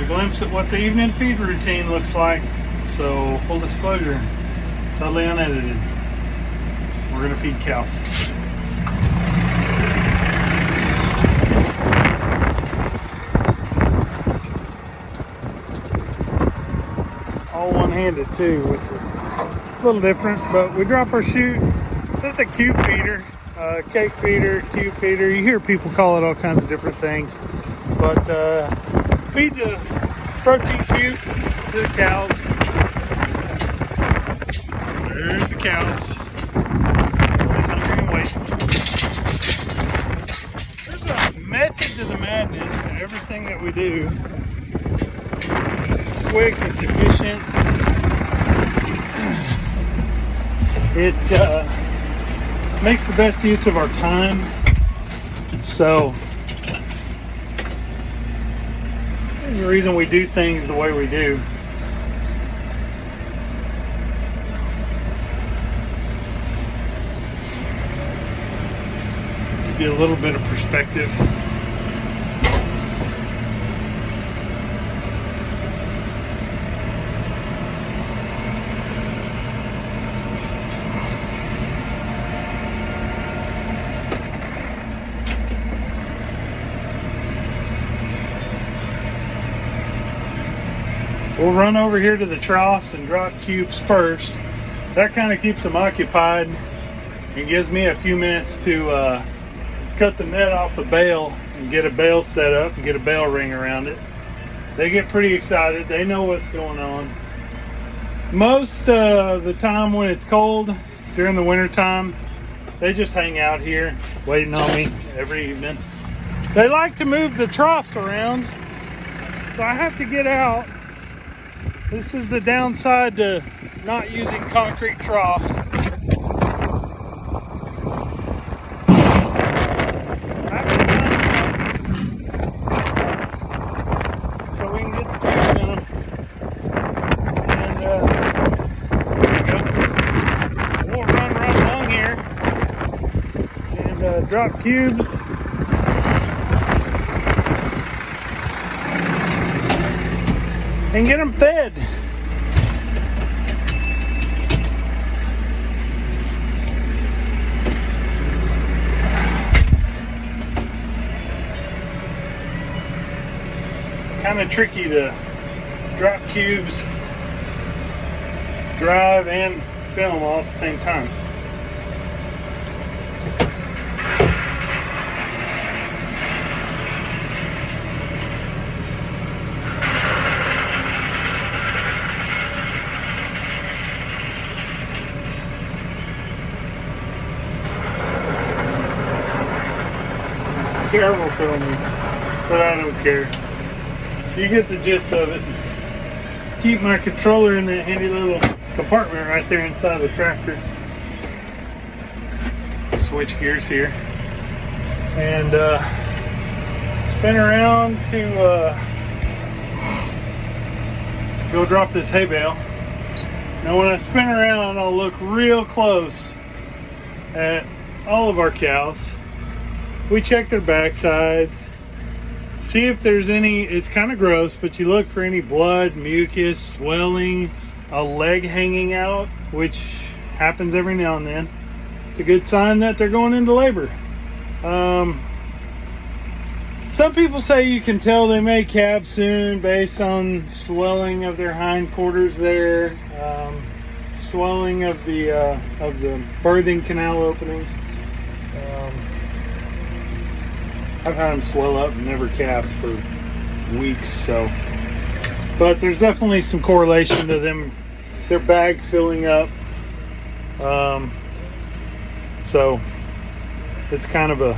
a glimpse at what the evening feed routine looks like. So, full disclosure, totally unedited. We're gonna feed cows. All one-handed too, which is a little different, but we drop our chute. This is a cube feeder, cake feeder, cube feeder. You hear people call it all kinds of different things, but feeds a protein cube to the cows. There's the cows. Always hungry and waiting. There's a method to the madness in everything that we do. It's quick, it's efficient. It makes the best use of our time. So there's the reason we do things the way we do. Give you a little bit of perspective. We'll run over here to the troughs and drop cubes first. That kind of keeps them occupied and gives me a few minutes to cut the net off the bale and get a bale set up and get a bale ring around it. They get pretty excited. They know what's going on. Most of the time when it's cold during the winter time, they just hang out here waiting on me every evening. They like to move the troughs around, so I have to get out. This is the downside to not using concrete troughs. I have to run them up so we can get the cubes in them. And we'll run right along here and drop cubes. And get them fed. It's kind of tricky to drop cubes, drive, and film all at the same time. Terrible filming, but I don't care. You get the gist of it. Keep my controller in that handy little compartment right there inside the tractor. Switch gears here and spin around to go drop this hay bale. Now when I spin around, I'll look real close at all of our cows. We check their backsides, see if there's any, it's kind of gross, but you look for any blood, mucus, swelling, a leg hanging out, which happens every now and then. It's a good sign that they're going into labor. Some people say you can tell they may calve soon based on swelling of their hindquarters there, swelling of the birthing canal opening. I've had them swell up and never calf for weeks, so. But there's definitely some correlation to them, their bag filling up. So it's kind of a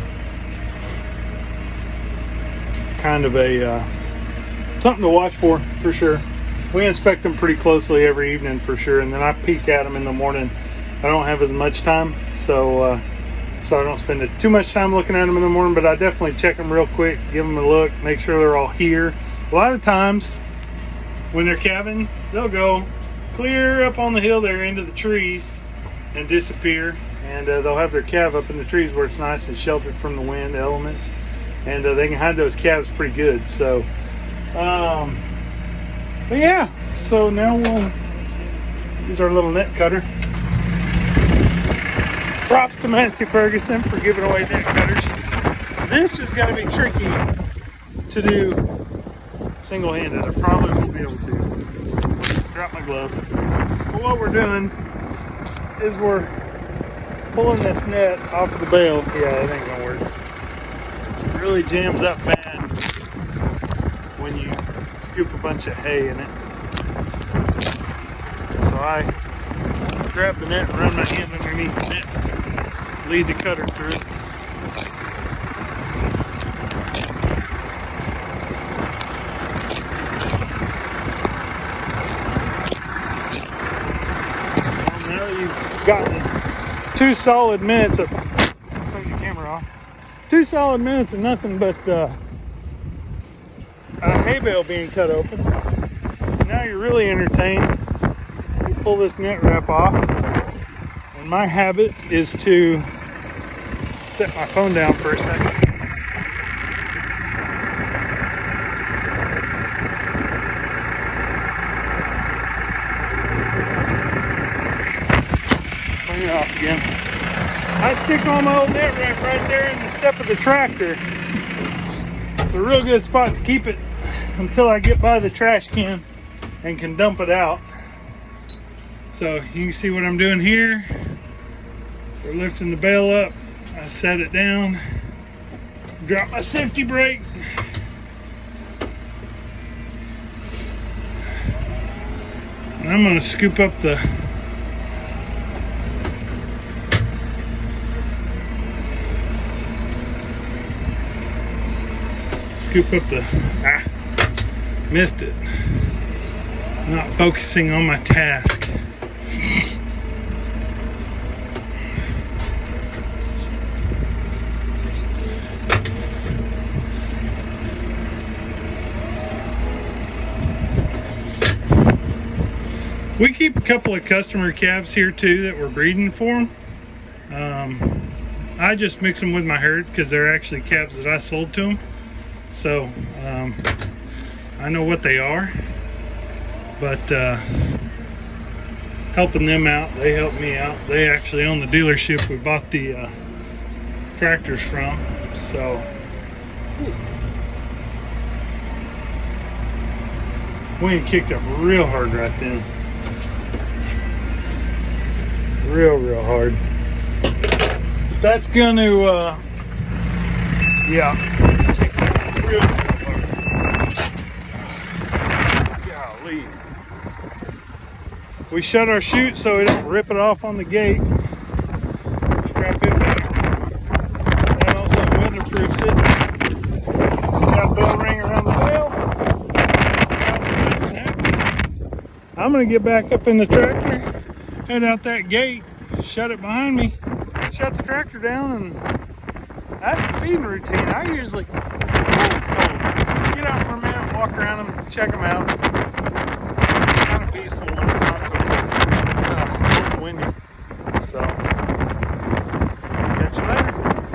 something to watch for sure. We inspect them pretty closely every evening for sure, and then I peek at them in the morning. I don't have as much time, so I don't spend too much time looking at them in the morning, but I definitely check them real quick, give them a look, make sure they're all here. A lot of times when they're calving, they'll go clear up on the hill there into the trees and disappear, and they'll have their calf up in the trees where it's nice and sheltered from the wind elements, and they can hide those calves pretty good. So But yeah, so now we'll use our little net cutter. Props to Massey Ferguson for giving away net cutters. This is going to be tricky to do single-handed. I probably won't be able to. Drop my glove. But what we're doing is we're pulling this net off of the bale. Yeah, it ain't gonna work. It really jams up bad when you scoop a bunch of hay in it. So I grab the net and run my hand underneath the net, lead the cutter through it. Well, now you've gotten 2 solid minutes of, turn the camera off, 2 solid minutes of nothing but a hay bale being cut open. Now you're really entertained. You pull this net wrap off, and my habit is to set my phone down for a second. Clean it off again. I stick on my old net wrap right there in the step of the tractor. It's a real good spot to keep it until I get by the trash can and can dump it out. So you can see what I'm doing here. We're lifting the bale up. I set it down, drop my safety brake. And I'm gonna scoop up the missed it. Not focusing on my task. We keep a couple of customer calves here too that we're breeding for them. I just mix them with my herd because they're actually calves that I sold to them. So I know what they are, but helping them out, they help me out. They actually own the dealership we bought the tractors from. So wind kicked up real hard right then. Real hard. But that's gonna yeah, kick up real hard. Golly. We shut our chute so we don't rip it off on the gate. Strap it back. That also weatherproofs it. Got a bell ring around the bell. I'm gonna get back up in the tractor, head out that gate, shut it behind me, shut the tractor down, and that's the feeding routine. I usually, it's cold, get out for a minute, walk around them, check them out.